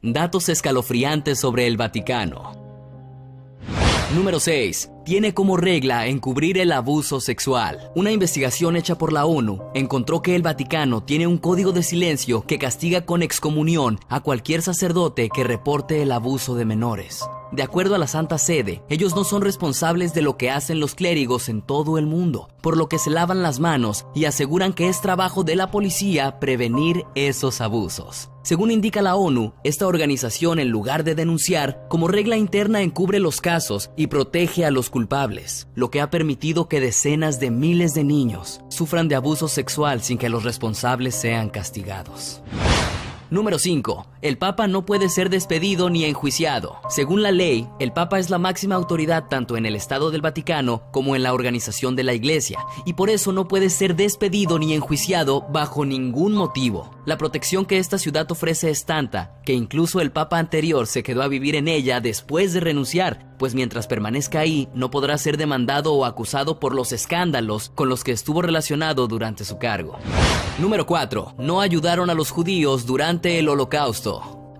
Datos escalofriantes sobre el Vaticano. Número 6. Tiene como regla encubrir el abuso sexual. Una investigación hecha por la ONU encontró que el Vaticano tiene un código de silencio que castiga con excomunión a cualquier sacerdote que reporte el abuso de menores. De acuerdo a la Santa Sede, ellos no son responsables de lo que hacen los clérigos en todo el mundo, por lo que se lavan las manos y aseguran que es trabajo de la policía prevenir esos abusos. Según indica la ONU, esta organización, en lugar de denunciar, como regla interna encubre los casos y protege a los culpables, lo que ha permitido que decenas de miles de niños sufran de abuso sexual sin que los responsables sean castigados. Número 5. El Papa no puede ser despedido ni enjuiciado. Según la ley, el Papa es la máxima autoridad tanto en el Estado del Vaticano como en la organización de la Iglesia, y por eso no puede ser despedido ni enjuiciado bajo ningún motivo. La protección que esta ciudad ofrece es tanta que incluso el Papa anterior se quedó a vivir en ella después de renunciar, pues mientras permanezca ahí no podrá ser demandado o acusado por los escándalos con los que estuvo relacionado durante su cargo. Número 4. No ayudaron a los judíos durante el Holocausto.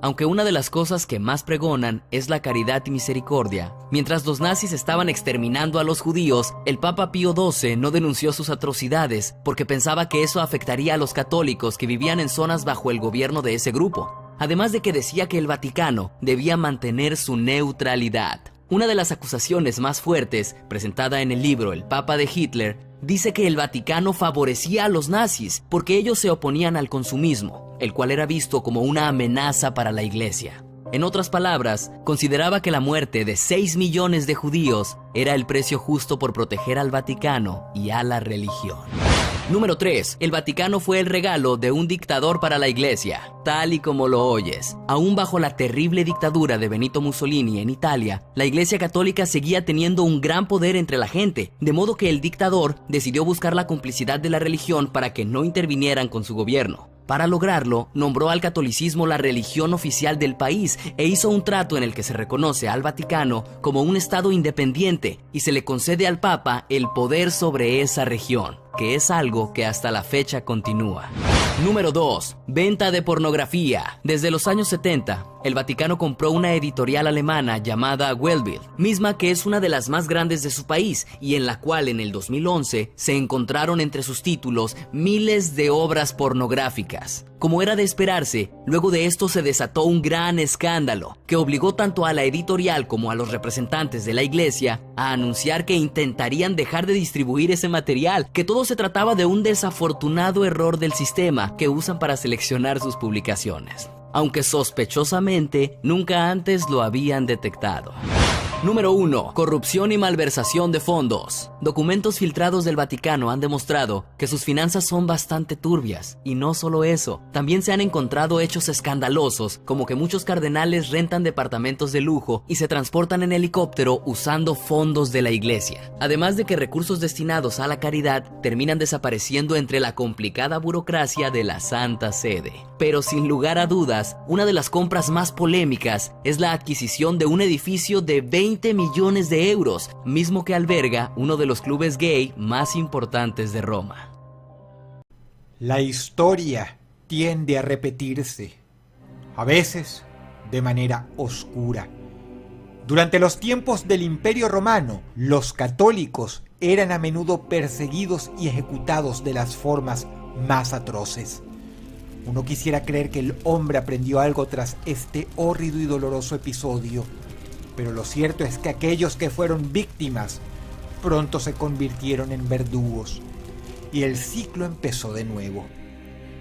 Aunque una de las cosas que más pregonan es la caridad y misericordia, mientras los nazis estaban exterminando a los judíos, el Papa Pío XII no denunció sus atrocidades porque pensaba que eso afectaría a los católicos que vivían en zonas bajo el gobierno de ese grupo. Además de que decía que el Vaticano debía mantener su neutralidad. Una de las acusaciones más fuertes, presentada en el libro El Papa de Hitler, dice que el Vaticano favorecía a los nazis porque ellos se oponían al consumismo, el cual era visto como una amenaza para la Iglesia. En otras palabras, consideraba que la muerte de 6 millones de judíos era el precio justo por proteger al Vaticano y a la religión. Número 3. El Vaticano fue el regalo de un dictador para la Iglesia, tal y como lo oyes. Aún bajo la terrible dictadura de Benito Mussolini en Italia, la Iglesia Católica seguía teniendo un gran poder entre la gente, de modo que el dictador decidió buscar la complicidad de la religión para que no intervinieran con su gobierno. Para lograrlo, nombró al catolicismo la religión oficial del país e hizo un trato en el que se reconoce al Vaticano como un estado independiente y se le concede al Papa el poder sobre esa región, que es algo que hasta la fecha continúa. Número 2. Venta de pornografía. Desde los años 70, el Vaticano compró una editorial alemana llamada Weltbild, misma que es una de las más grandes de su país y en la cual en el 2011 se encontraron entre sus títulos miles de obras pornográficas. Como era de esperarse, luego de esto se desató un gran escándalo que obligó tanto a la editorial como a los representantes de la Iglesia a anunciar que intentarían dejar de distribuir ese material, que todo se trataba de un desafortunado error del sistema que usan para seleccionar sus publicaciones, aunque sospechosamente nunca antes lo habían detectado. Número 1. Corrupción y malversación de fondos. Documentos filtrados del Vaticano han demostrado que sus finanzas son bastante turbias. Y no solo eso, también se han encontrado hechos escandalosos, como que muchos cardenales rentan departamentos de lujo y se transportan en helicóptero usando fondos de la Iglesia. Además de que recursos destinados a la caridad terminan desapareciendo entre la complicada burocracia de la Santa Sede. Pero sin lugar a dudas, una de las compras más polémicas es la adquisición de un edificio de 20 millones de euros, mismo que alberga uno de los clubes gay más importantes de Roma. La historia tiende a repetirse, a veces de manera oscura. Durante los tiempos del Imperio Romano, los católicos eran a menudo perseguidos y ejecutados de las formas más atroces. Uno quisiera creer que el hombre aprendió algo tras este hórrido y doloroso episodio, pero lo cierto es que aquellos que fueron víctimas pronto se convirtieron en verdugos y el ciclo empezó de nuevo.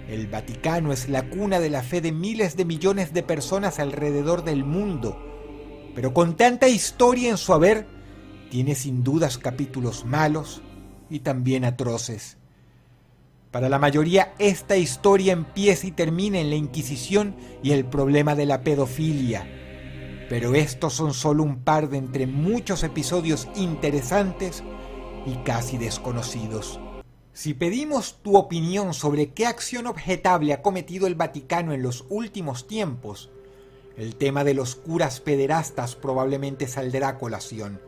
El Vaticano es la cuna de la fe de miles de millones de personas alrededor del mundo, pero con tanta historia en su haber, tiene sin dudas capítulos malos y también atroces. Para la mayoría, esta historia empieza y termina en la Inquisición y el problema de la pedofilia. Pero estos son solo un par de entre muchos episodios interesantes y casi desconocidos. Si pedimos tu opinión sobre qué acción objetable ha cometido el Vaticano en los últimos tiempos, el tema de los curas pederastas probablemente saldrá a colación.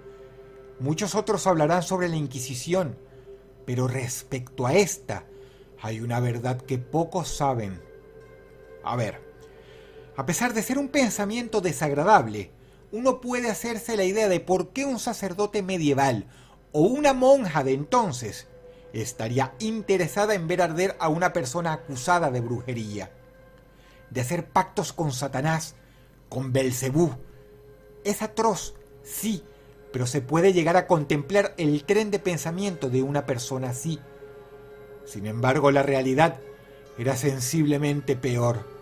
Muchos otros hablarán sobre la Inquisición, pero respecto a esta, hay una verdad que pocos saben. A ver, A pesar de ser un pensamiento desagradable, uno puede hacerse la idea de por qué un sacerdote medieval o una monja de entonces estaría interesada en ver arder a una persona acusada de brujería, de hacer pactos con Satanás, con Belcebú. Es atroz, sí, pero se puede llegar a contemplar el tren de pensamiento de una persona así. Sin embargo, la realidad era sensiblemente peor.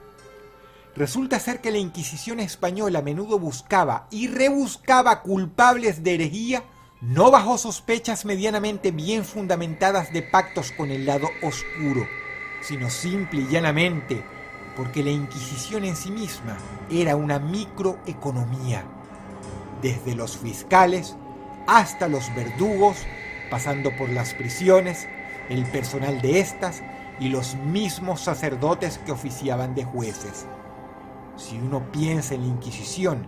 Resulta ser que la Inquisición española a menudo buscaba y rebuscaba culpables de herejía, no bajo sospechas medianamente bien fundamentadas de pactos con el lado oscuro, sino simple y llanamente porque la Inquisición en sí misma era una microeconomía, desde los fiscales hasta los verdugos, pasando por las prisiones, el personal de estas y los mismos sacerdotes que oficiaban de jueces. Si uno piensa en la Inquisición,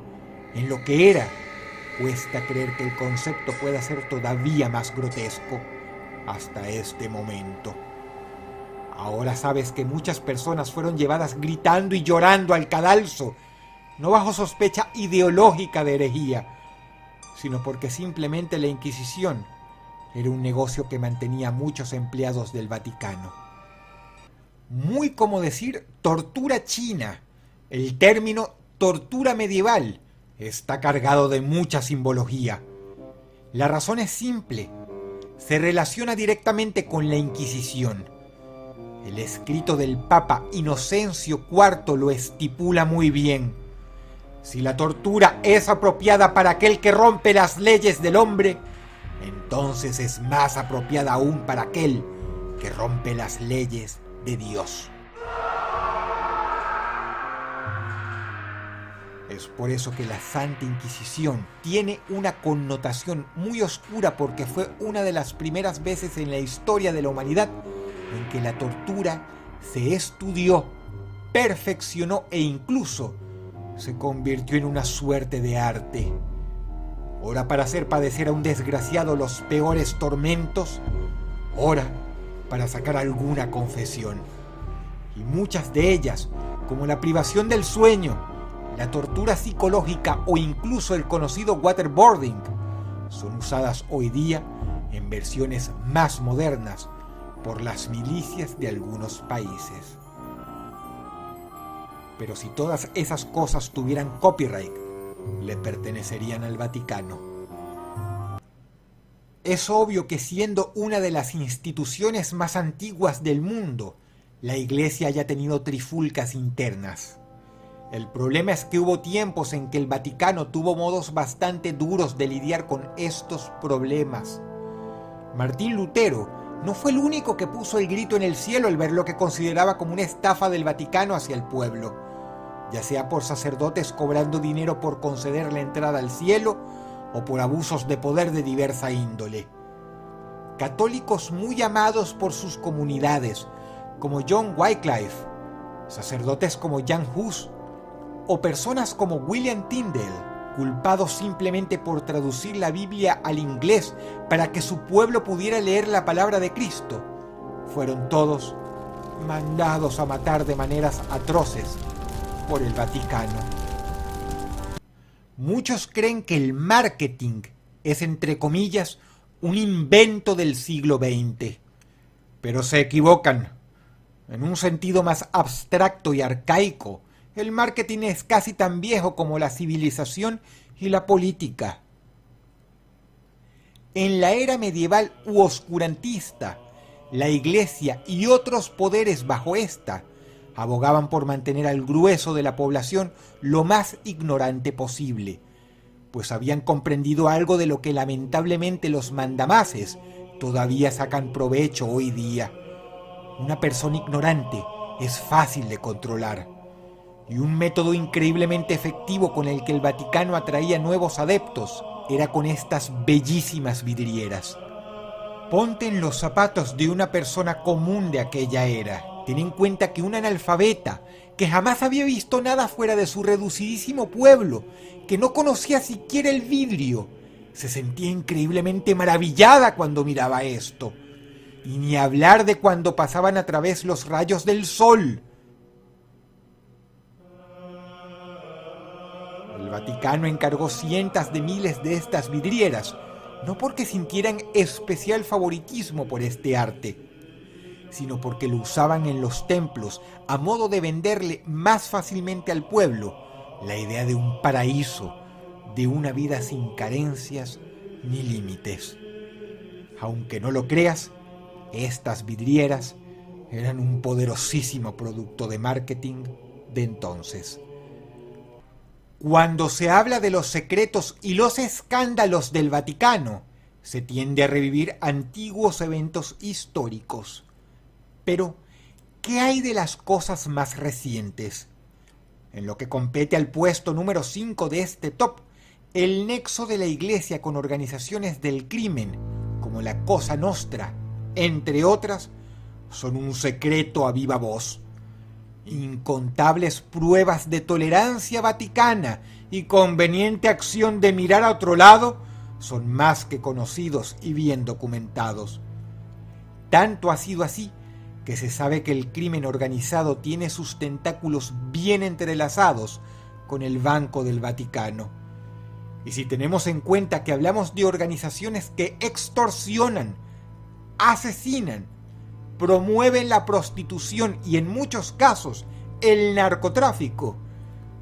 en lo que era, cuesta creer que el concepto pueda ser todavía más grotesco hasta este momento. Ahora sabes que muchas personas fueron llevadas gritando y llorando al cadalso, no bajo sospecha ideológica de herejía, sino porque simplemente la Inquisición era un negocio que mantenía a muchos empleados del Vaticano. Muy como decir tortura china. El término tortura medieval está cargado de mucha simbología. La razón es simple. Se relaciona directamente con la Inquisición. El escrito del Papa Inocencio IV lo estipula muy bien. Si la tortura es apropiada para aquel que rompe las leyes del hombre, entonces es más apropiada aún para aquel que rompe las leyes de Dios. Es por eso que la Santa Inquisición tiene una connotación muy oscura, porque fue una de las primeras veces en la historia de la humanidad en que la tortura se estudió, perfeccionó e incluso se convirtió en una suerte de arte. Ora para hacer padecer a un desgraciado los peores tormentos, ora para sacar alguna confesión. Y muchas de ellas, como la privación del sueño, la tortura psicológica o incluso el conocido waterboarding, son usadas hoy día en versiones más modernas por las milicias de algunos países. Pero si todas esas cosas tuvieran copyright, le pertenecerían al Vaticano. Es obvio que siendo una de las instituciones más antiguas del mundo, la Iglesia haya tenido trifulcas internas. El problema es que hubo tiempos en que el Vaticano tuvo modos bastante duros de lidiar con estos problemas. Martín Lutero no fue el único que puso el grito en el cielo al ver lo que consideraba como una estafa del Vaticano hacia el pueblo, ya sea por sacerdotes cobrando dinero por conceder la entrada al cielo o por abusos de poder de diversa índole. Católicos muy amados por sus comunidades, como John Wycliffe, sacerdotes como Jan Hus, o personas como William Tyndale, culpados simplemente por traducir la Biblia al inglés para que su pueblo pudiera leer la palabra de Cristo, fueron todos mandados a matar de maneras atroces por el Vaticano. Muchos creen que el marketing es, entre comillas, un invento del siglo XX, pero se equivocan. En un sentido más abstracto y arcaico, el marketing es casi tan viejo como la civilización y la política. En la era medieval u oscurantista, la Iglesia y otros poderes bajo esta abogaban por mantener al grueso de la población lo más ignorante posible, pues habían comprendido algo de lo que lamentablemente los mandamases todavía sacan provecho hoy día. Una persona ignorante es fácil de controlar, y un método increíblemente efectivo con el que el Vaticano atraía nuevos adeptos era con estas bellísimas vidrieras. Ponte en los zapatos de una persona común de aquella era. Ten en cuenta que una analfabeta, que jamás había visto nada fuera de su reducidísimo pueblo, que no conocía siquiera el vidrio, se sentía increíblemente maravillada cuando miraba esto. Y ni hablar de cuando pasaban a través los rayos del sol. El Vaticano encargó cientos de miles de estas vidrieras, no porque sintieran especial favoritismo por este arte, sino porque lo usaban en los templos a modo de venderle más fácilmente al pueblo la idea de un paraíso, de una vida sin carencias ni límites. Aunque no lo creas, estas vidrieras eran un poderosísimo producto de marketing de entonces. Cuando se habla de los secretos y los escándalos del Vaticano, se tiende a revivir antiguos eventos históricos. Pero, ¿qué hay de las cosas más recientes? En lo que compete al puesto número 5 de este top, el nexo de la Iglesia con organizaciones del crimen, como la Cosa Nostra, entre otras, son un secreto a viva voz. Incontables pruebas de tolerancia vaticana y conveniente acción de mirar a otro lado son más que conocidos y bien documentados. Tanto ha sido así que se sabe que el crimen organizado tiene sus tentáculos bien entrelazados con el Banco del Vaticano. Y si tenemos en cuenta que hablamos de organizaciones que extorsionan, asesinan, promueven la prostitución y en muchos casos el narcotráfico,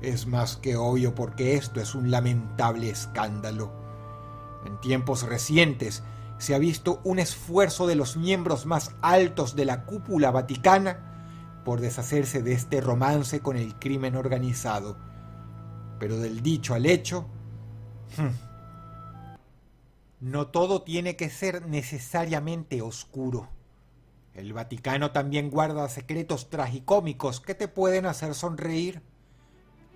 es más que obvio porque esto es un lamentable escándalo. En tiempos recientes se ha visto un esfuerzo de los miembros más altos de la cúpula vaticana por deshacerse de este romance con el crimen organizado. Pero del dicho al hecho, no todo tiene que ser necesariamente oscuro. El Vaticano también guarda secretos tragicómicos que te pueden hacer sonreír.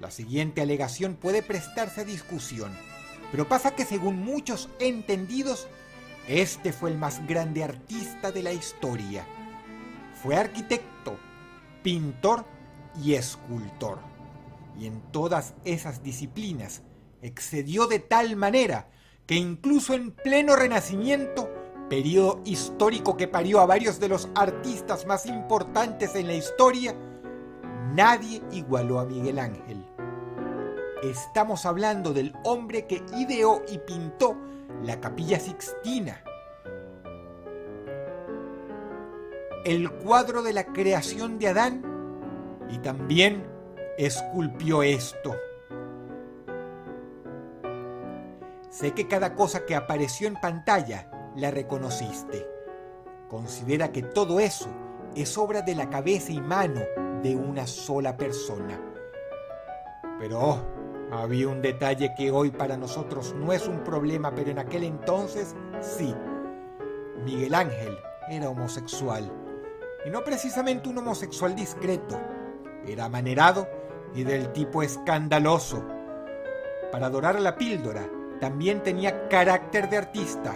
La siguiente alegación puede prestarse a discusión, pero pasa que según muchos entendidos, este fue el más grande artista de la historia. Fue arquitecto, pintor y escultor. Y en todas esas disciplinas excedió de tal manera que incluso en pleno Renacimiento, periodo histórico que parió a varios de los artistas más importantes en la historia, nadie igualó a Miguel Ángel. Estamos hablando del hombre que ideó y pintó la Capilla Sixtina, el cuadro de la creación de Adán, y también esculpió esto. Sé que cada cosa que apareció en pantalla la reconociste. Considera que todo eso es obra de la cabeza y mano de una sola persona. Pero había un detalle que hoy para nosotros no es un problema, pero en aquel entonces sí. Miguel Ángel era homosexual, y no precisamente un homosexual discreto. Era amanerado y del tipo escandaloso. Para dorar a la píldora, también tenía carácter de artista,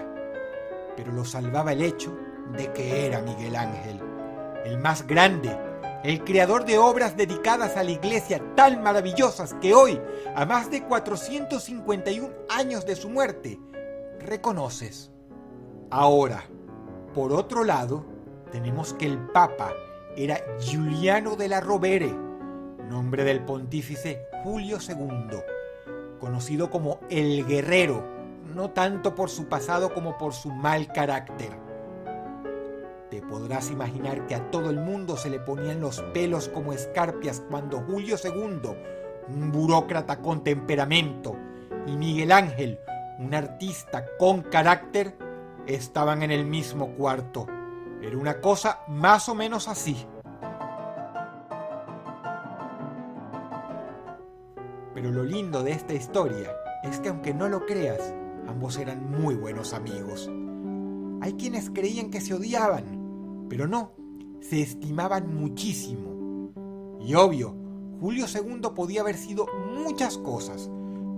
pero lo salvaba el hecho de que era Miguel Ángel, el más grande, el creador de obras dedicadas a la iglesia tan maravillosas que hoy, a más de 451 años de su muerte, reconoces. Ahora, por otro lado, tenemos que el Papa era Giuliano della Rovere, nombre del pontífice Julio II, conocido como el Guerrero, no tanto por su pasado como por su mal carácter. Te podrás imaginar que a todo el mundo se le ponían los pelos como escarpias cuando Julio II, un burócrata con temperamento, y Miguel Ángel, un artista con carácter, estaban en el mismo cuarto. Era una cosa más o menos así. Pero lo lindo de esta historia es que aunque no lo creas, ambos eran muy buenos amigos. Hay quienes creían que se odiaban, pero no, se estimaban muchísimo. Y obvio, Julio II podía haber sido muchas cosas,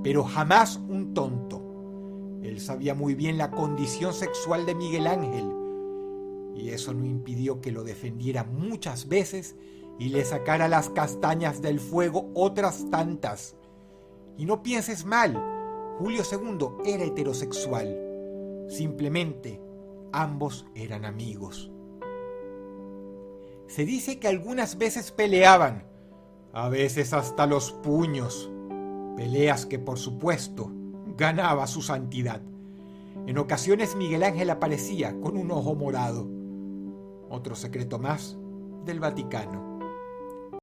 pero jamás un tonto. Él sabía muy bien la condición sexual de Miguel Ángel, y eso no impidió que lo defendiera muchas veces y le sacara las castañas del fuego otras tantas. Y no pienses mal, Julio II era heterosexual. Simplemente, ambos eran amigos. Se dice que algunas veces peleaban, a veces hasta los puños, Peleas que, por supuesto, ganaba su santidad. En ocasiones Miguel Ángel aparecía con un ojo morado. Otro secreto más del Vaticano.